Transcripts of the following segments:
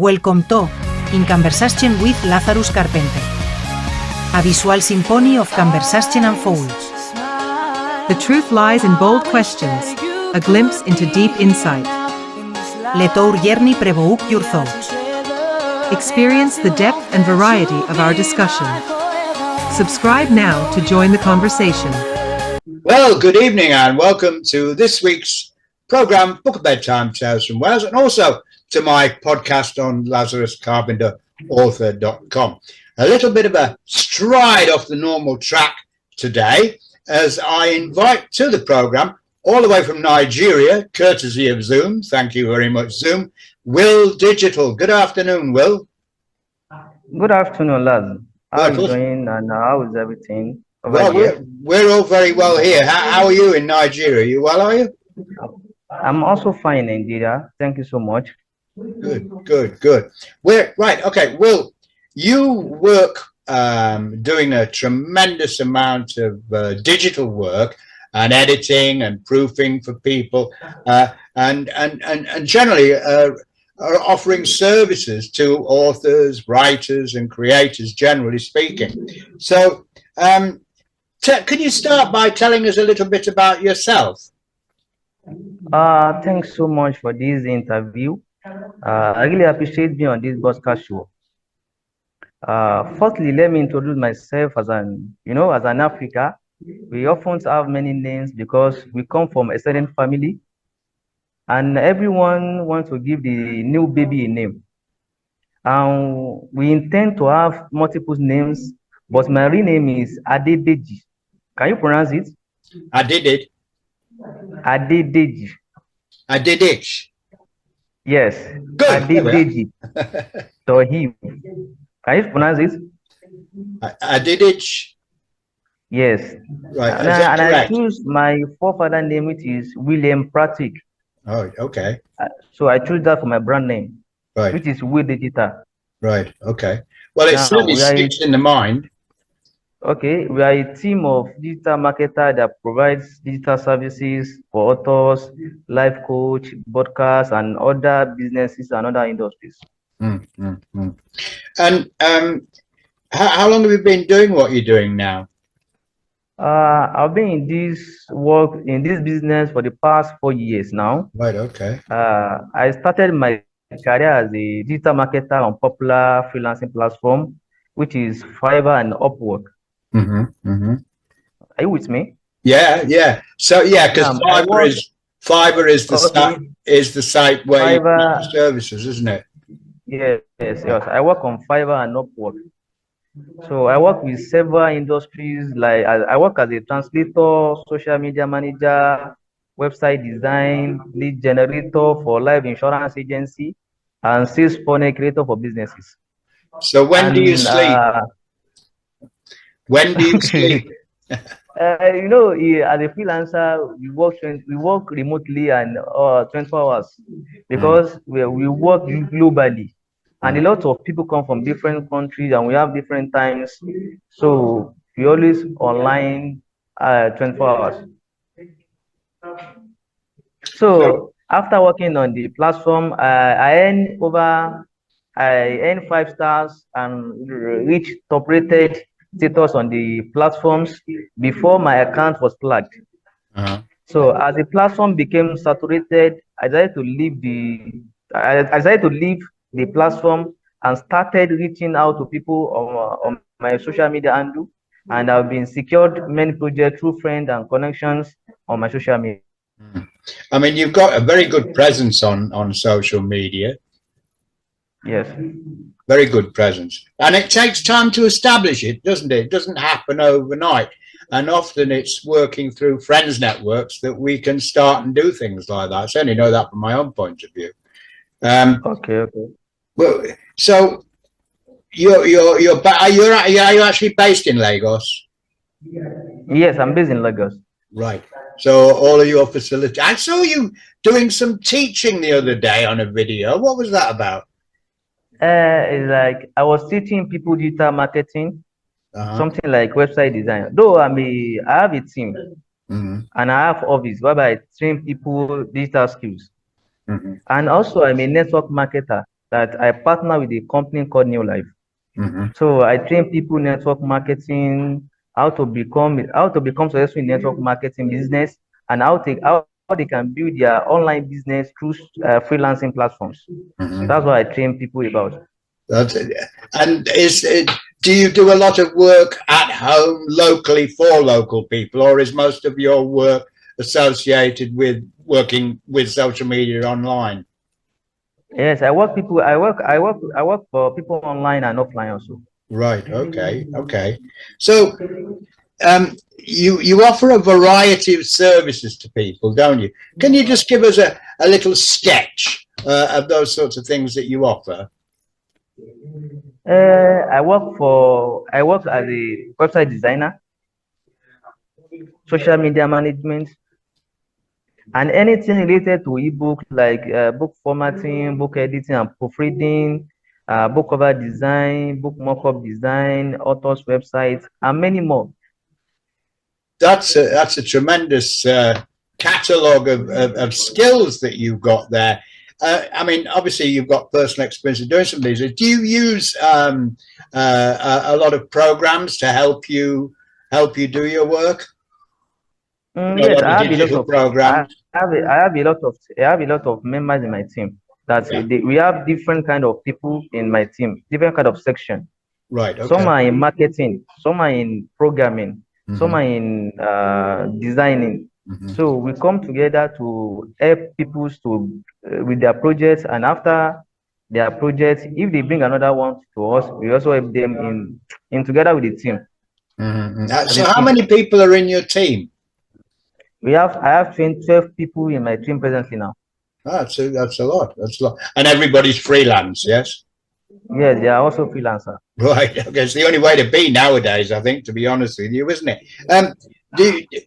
Welcome to In Conversation with Lazarus Carpenter, a visual symphony of conversation unfolds. The truth lies in bold questions, a glimpse into deep insight. Let our journey provoke your thoughts. Experience the depth and variety of our discussion. Subscribe now to join the conversation. Well, good evening and welcome to this week's programme, Book of Bedtime Tales from Wales, and also to my podcast on Lazarus Carpenter author.com. A little bit of a stride off the normal track today as I invite to the programme, all the way from Nigeria, courtesy of Zoom, thank you very much Zoom, Will Digital. Good afternoon, Will. Good afternoon, Laz. How are you doing and how is everything over well, here? We're all very well here. How are you in Nigeria? You well, are you? I'm also fine in Nigeria. Thank you so much. Good. Okay, Will, you work doing a tremendous amount of digital work and editing and proofing for people and generally are offering services to authors, writers and creators, generally speaking. So can you start by telling us a little bit about yourself? Thanks so much for this interview. I really appreciate being on this broadcast show. Firstly, let me introduce myself as an African. We often have many names because we come from a certain family, and everyone wants to give the new baby a name. And we intend to have multiple names, but my real name is Adedeji. Can you pronounce it? Adedeji. Yes. Good. Adedeji. Tohib. Can you pronounce it? Adedeji. Yes. Right. And I choose my forefather name, which is William Pratik. Oh, okay. So I choose that for my brand name, right, which is Will Digital. Right. Okay. Well, it certainly sticks in the mind. Okay, we are a team of digital marketer that provides digital services for authors, life coach, broadcasts, and other businesses and other industries. And how long have you been doing what you're doing now? I've been in this business for the past 4 years now. Right. Okay. I started my career as a digital marketer on popular freelancing platform, which is Fiverr and Upwork. Are you with me? Yeah. So because Fiverr is the site where Fiverr, you services, isn't it? Yes. I work on Fiverr and Upwork. So I work with several industries. Like I work as a translator, social media manager, website design, lead generator for life insurance agency, and sales funnel creator for businesses. So when do you sleep? When do you sleep? As a freelancer, we work remotely and 24 hours because we work globally, and a lot of people come from different countries and we have different times. So we always online 24 hours. So after working on the platform, I earn 5 stars and reach top rated status on the platforms before my account was flagged. So as the platform became saturated, I decided to leave the platform and started reaching out to people on my social media handle, and I've been secured many projects through friends and connections on my social media. I mean, you've got a very good presence on social media. Yes. Very good presence. And it takes time to establish it, doesn't it? It doesn't happen overnight. And often it's working through friends networks that we can start and do things like that. I certainly know that from my own point of view. Okay. Well, so are you actually based in Lagos? Yes, I'm based in Lagos. Right. So all of your facilities. I saw you doing some teaching the other day on a video. What was that about? It's like I was teaching people digital marketing, something like website design. Though I have a team and I have office whereby I train people digital skills. And also I'm a network marketer. that I partner with a company called New Life. Mm-hmm. So I train people network marketing, how to become successful in network marketing business, and how they can build their online business through freelancing platforms. Mm-hmm. That's what I train people about. That's it. And do you do a lot of work at home locally for local people, or is most of your work associated with working with social media online? Yes, I work for people online and offline also. Right. Okay. Okay. So you offer a variety of services to people, don't you? Can you just give us a little sketch of those sorts of things that you offer? I work as a website designer, social media management, and anything related to ebook like book formatting, book editing and proofreading, book cover design, book mock-up design, author's websites, and many more. That's a tremendous catalogue of skills that you've got there. I mean, obviously, you've got personal experience of doing some of these. Do you use a lot of programs to help you do your work? Yes, A lot of digital programs. I have a lot of members in my team. We have different kind of people in my team, different kind of section. Right. Okay. Some are in marketing, some are in programming, some are in designing. So we come together to help people with their projects, and after their projects, if they bring another one to us, we also help them in together with the team. So how many people are in your team? I have 12 people in my team presently now. That's a lot. That's a lot. And everybody's freelance, yes? Yes, they are also freelancer. Right. Okay. It's the only way to be nowadays, I think, to be honest with you, isn't it?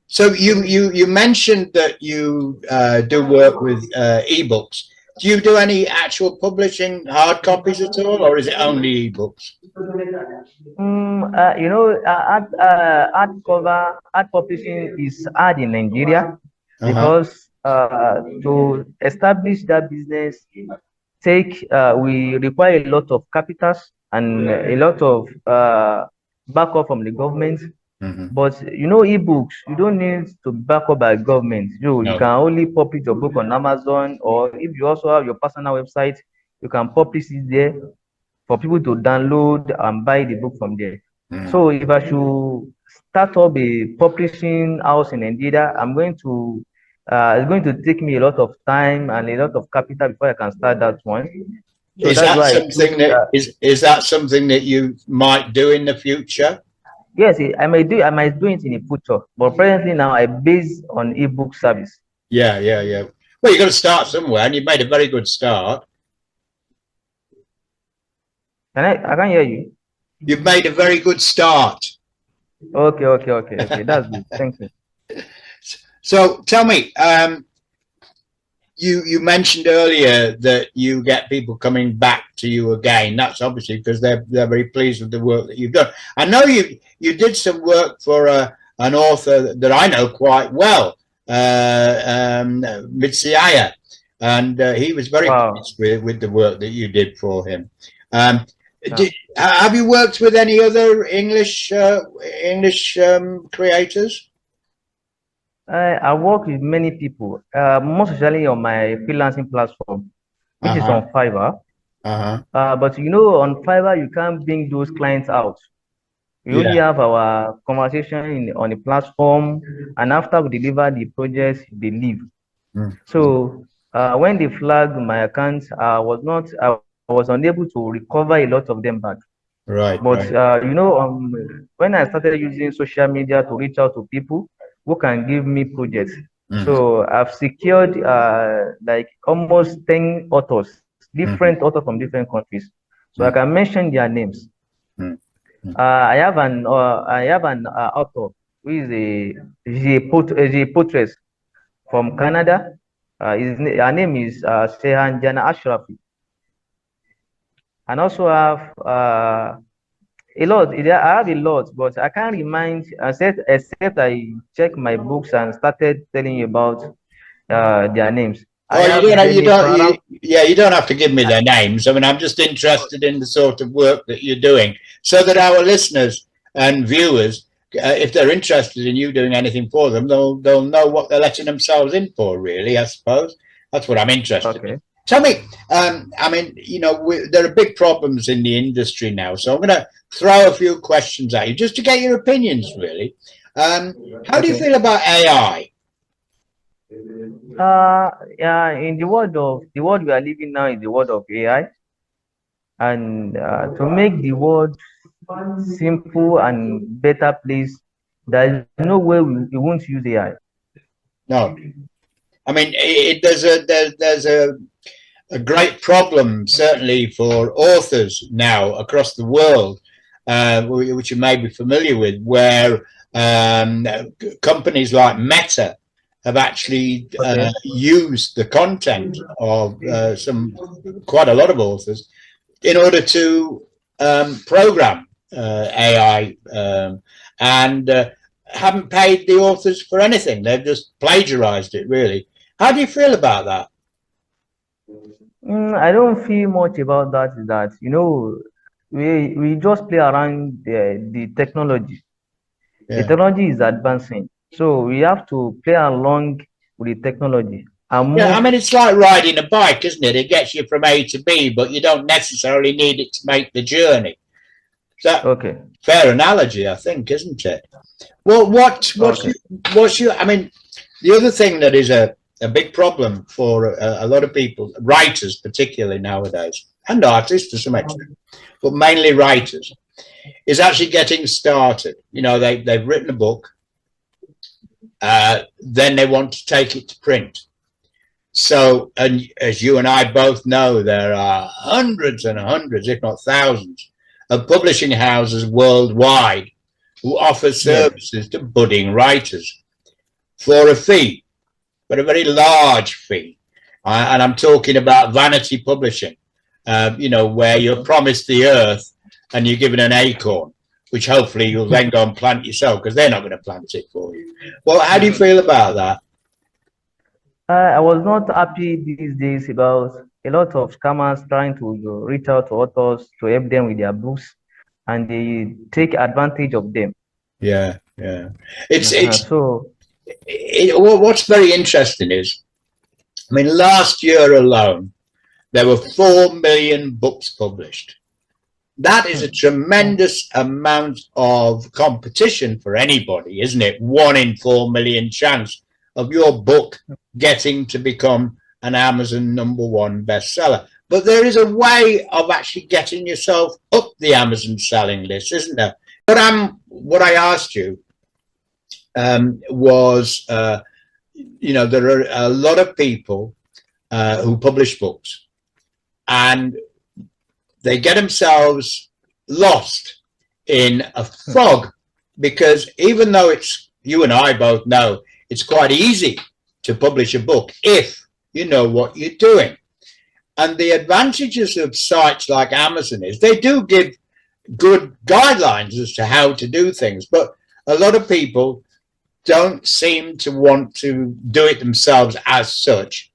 So you mentioned that you do work with ebooks. Do you do any actual publishing, hard copies at all, or is it only ebooks? Art publishing is hard in Nigeria because to establish that business we require a lot of capitals and a lot of backup from the government. But ebooks, you don't need to back up by government. You can only publish your book on Amazon, or if you also have your personal website, you can publish it there for people to download and buy the book from there. So if I should start up a publishing house in Nigeria, it's going to take me a lot of time and a lot of capital before I can start that one. So is that something that you might do in the future? Yes, I might do it in the future, but presently now I base on ebook service. Yeah. Well, you got to start somewhere, and you've made a very good start. I can't hear you. You've made a very good start. Okay. That's good. Thank you. So tell me, you mentioned earlier that you get people coming back to you again. That's obviously because they're very pleased with the work that you've done. I know you did some work for an author that I know quite well, Mitsiaya, and he was very pleased with the work that you did for him. Have you worked with any other English creators? I work with many people, most especially on my freelancing platform, which is on Fiverr. But on Fiverr, you can't bring those clients out. We only have our conversation on the platform, and after we deliver the projects, they leave. So when they flagged my account, I was unable to recover a lot of them back. Right. But when I started using social media to reach out to people who can give me projects, so I've secured like almost 10 authors, different authors from different countries. So I can mention their names. I have an author who is a poetess from Canada. Her name is Sehanjana Ashrafi. And also have a lot. I have a lot, but I can't remind except I check my books and started telling you about their names. Well, Jennifer. you don't have to give me their names. I mean, I'm just interested in the sort of work that you're doing, so that our listeners and viewers, if they're interested in you doing anything for them, they'll know what they're letting themselves in for. Really, I suppose that's what I'm interested in. Okay. Tell me, I mean, there are big problems in the industry now, so I'm going to throw a few questions at you just to get your opinions. Really, how do you feel about AI? Yeah, in the world we are living now is the world of AI, and to make the world simple and better place, there is no way we won't use AI. No, I mean there's a great problem certainly for authors now across the world, which you may be familiar with, where companies like Meta have actually used the content of quite a lot of authors in order to program AI, and haven't paid the authors for anything. They've just plagiarized it, really. How do you feel about that? I don't feel much about that. We just play around the technology. The technology is advancing, so we have to play along with the technology and Yeah, I move. mean, it's like riding a bike, isn't it? It gets you from A to B, but you don't necessarily need it to make the journey. Okay. Fair analogy, I think, isn't it? Well, what's your? I mean, the other thing that is a big problem for a lot of people, writers particularly nowadays, and artists to some extent, but mainly writers, is actually getting started. They've written a book, then they want to take it to print. So, and as you and I both know, there are hundreds and hundreds, if not thousands, of publishing houses worldwide who offer services to budding writers for a fee, but a very large fee. And I'm talking about vanity publishing, where you're promised the earth and you're given an acorn, which hopefully you'll then go and plant yourself, because they're not going to plant it for you. Well, how do you feel about that? I was not happy these days about a lot of scammers trying to reach out to authors to help them with their books, and they take advantage of them. Yeah. What's very interesting is, I mean, last year alone, there were 4 million books published. That is a tremendous amount of competition for anybody, isn't it? 1 in 4 million chance of your book getting to become an Amazon #1 bestseller. But there is a way of actually getting yourself up the Amazon selling list, isn't there? What I asked you was, there are a lot of people who publish books, and they get themselves lost in a fog, because even though you and I both know it's quite easy to publish a book if you know what you're doing. And the advantages of sites like Amazon is they do give good guidelines as to how to do things, but a lot of people don't seem to want to do it themselves as such,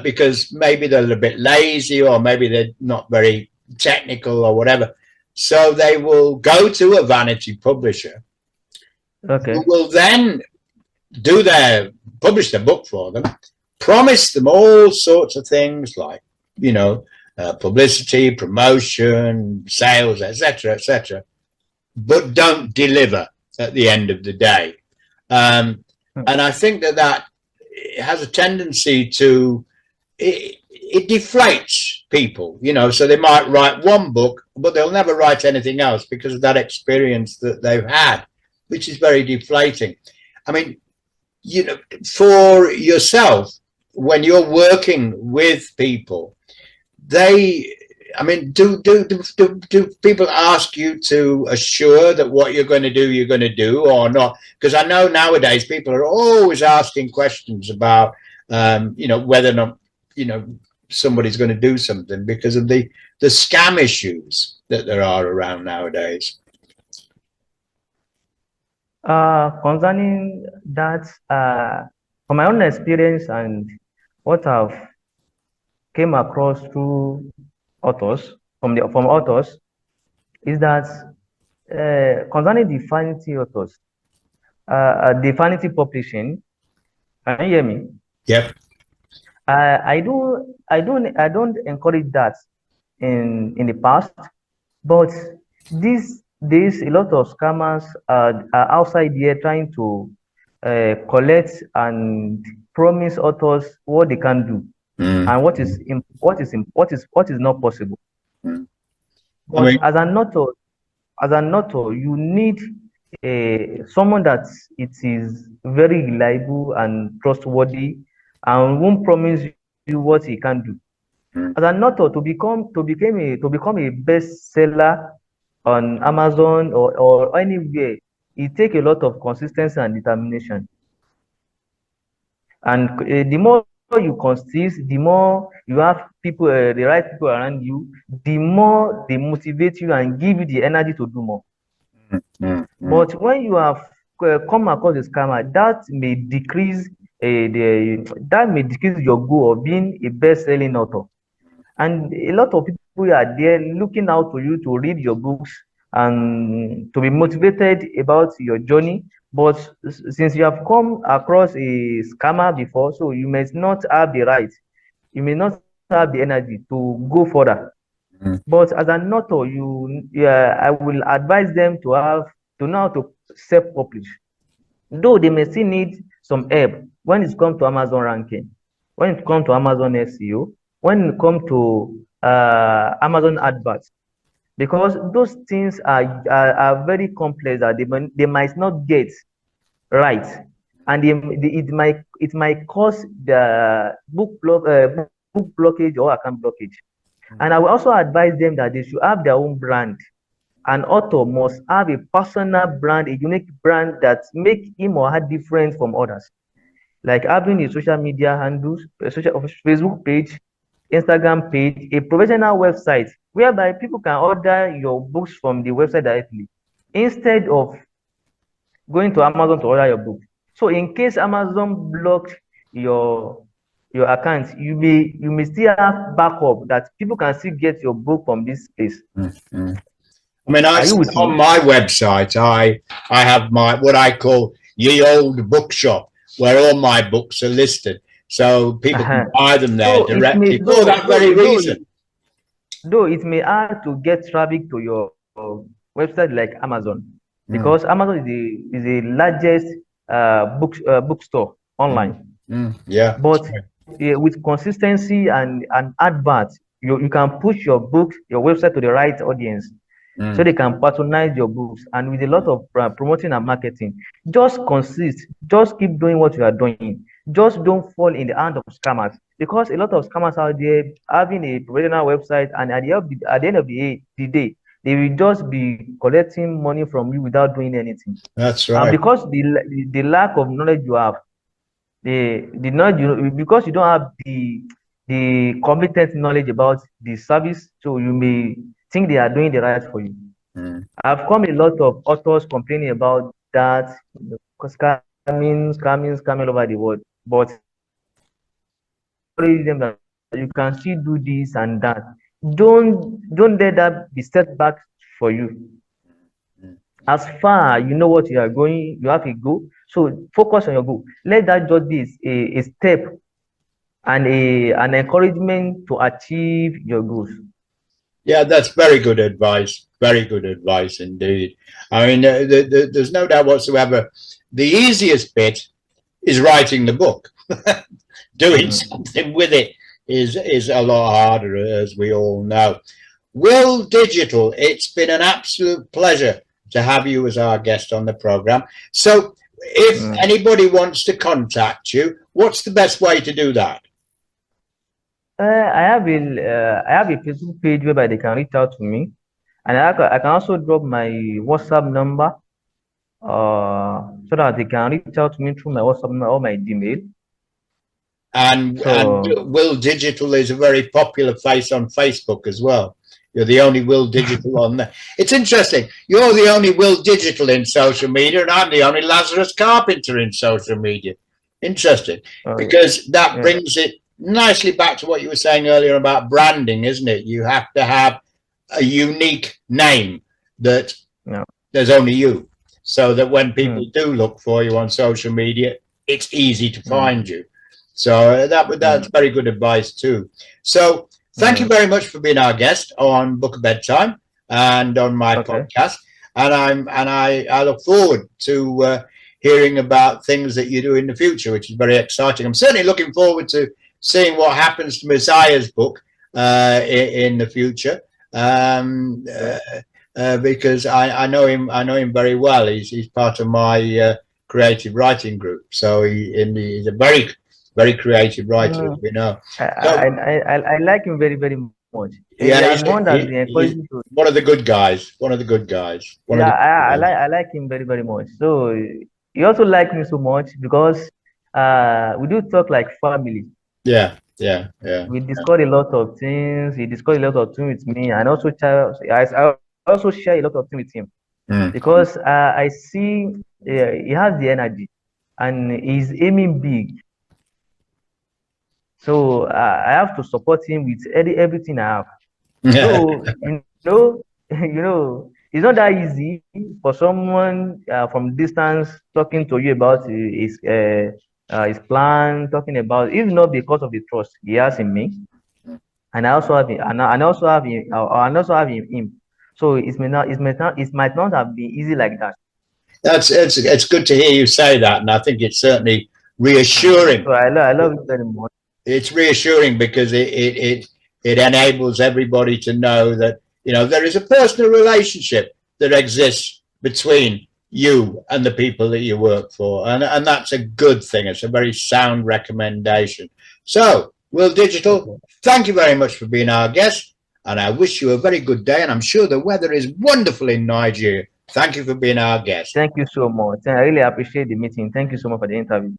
because maybe they're a bit lazy, or maybe they're not very technical or whatever. So they will go to a vanity publisher who will then publish their book for them, promise them all sorts of things like, publicity, promotion, sales, etc., but don't deliver at the end of the day. And I think that has a tendency to, it deflates people, so they might write one book, but they'll never write anything else because of that experience that they've had, which is very deflating. I mean, for yourself, when you're working with people, do people ask you to assure that what you're going to do or not? Because I know nowadays people are always asking questions about, whether or not, somebody's going to do something because of the scam issues that there are around nowadays. Concerning that, from my own experience and what I've came across through authors from authors is that concerning the vanity authors, the vanity publishing. Can you hear me? Yep. I don't encourage that in the past, but these days a lot of scammers are outside there trying to collect and promise authors what they can do and what is not possible. Mm. I But mean, as an author, you need someone that it is very reliable and trustworthy and won't promise you what he can do. mm, As an author, to become a bestseller on Amazon or anywhere, it takes a lot of consistency and determination. And the more you consist, the more you have people, the right people around you, the more they motivate you and give you the energy to do more. But when you have come across a scammer, that may decrease your goal of being a best-selling author. And a lot of people are there looking out for you to read your books and to be motivated about your journey. But since you have come across a scammer before, so you may not have the right, you may not have the energy to go further. But as an author, I will advise them to know how to self-publish. Though they may still need some help when it comes to Amazon ranking, when it comes to Amazon SEO, when it comes to Amazon adverts, because those things are very complex that they might not get right, and it might cause the book blockage or account blockage. And I will also advise them that they should have their own brand. An author must have a personal brand, a unique brand that make him or her different from others. Like having a social media handles, a Facebook page, Instagram page, a professional website whereby people can order your books from the website directly instead of going to Amazon to order your book. So in case Amazon blocks your account, you may still have backup that people can still get your book from this place. I mean, on my website, I have what I call Ye Old Bookshop, where all my books are listed, so people can buy them there directly for that very reason. Though it may hard to get traffic to your website like Amazon, because Amazon is the largest bookstore online. Yeah, but with consistency and adverts, you can push your book, your website to the right audience, so they can patronize your books. And with a lot of promoting and marketing, just consist, just keep doing what you are doing. Just don't fall in the hand of scammers, because a lot of scammers out there having a professional website, and at the end of the day, they will just be collecting money from you without doing anything. That's right. And because the lack of knowledge you have, because you don't have the competent knowledge about the service, so you may think they are doing the right for you. I've come a lot of authors complaining about that, scamming over the world, but them that you can still do this and that. Don't let that be set back for you. As far you know what you are going, you have a goal. So focus on your goal. Let that just be a step and an encouragement to achieve your goals. Yeah, that's very good advice. Very good advice indeed. I mean, there's no doubt whatsoever. The easiest bit is writing the book. Doing something with it is a lot harder, as we all know. Will Digital, it's been an absolute pleasure to have you as our guest on the program. So if anybody wants to contact you, what's the best way to do that? I have a Facebook page whereby they can reach out to me, and I can also drop my WhatsApp number so that they can reach out to me through my WhatsApp number or my Gmail. And Will Digital is a very popular face on Facebook as well. You're the only Will Digital on there. It's interesting. You're the only Will Digital in social media, and I'm the only Lazarus Carpenter in social media. Interesting, because that brings it nicely back to what you were saying earlier about branding, isn't it? You have to have a unique name that there's only you, so that when people do look for you on social media, it's easy to find you. So that's very good advice too. So thank you very much for being our guest on Book of Bedtime and on my podcast. And I look forward to hearing about things that you do in the future, which is very exciting. I'm certainly looking forward to seeing what happens to Messiah's book in the future, because I know him very well. He's part of my creative writing group, so he's a very creative writer, as we know. I like him very, very much. Yeah, he's one of the good guys. I like him very, very much. So he also likes me so much because we do talk like family. Yeah. We discuss a lot of things. He discussed a lot of things with me, and also I also share a lot of things with him because I see he has the energy and he's aiming big. So I have to support him with everything I have. So it's not that easy for someone from distance talking to you about his plan, talking about, if not because of the trust he has in me, and I also have him. So it might not have been easy like that. It's good to hear you say that, and I think it's certainly reassuring. So I love it very much. It's reassuring because it enables everybody to know that there is a personal relationship that exists between you and the people that you work for, and that's a good thing. It's a very sound recommendation. So, Will Digital, thank you very much for being our guest, and I wish you a very good day. And I'm sure the weather is wonderful in Nigeria. Thank you for being our guest. Thank you so much. I really appreciate the meeting. Thank you so much for the interview.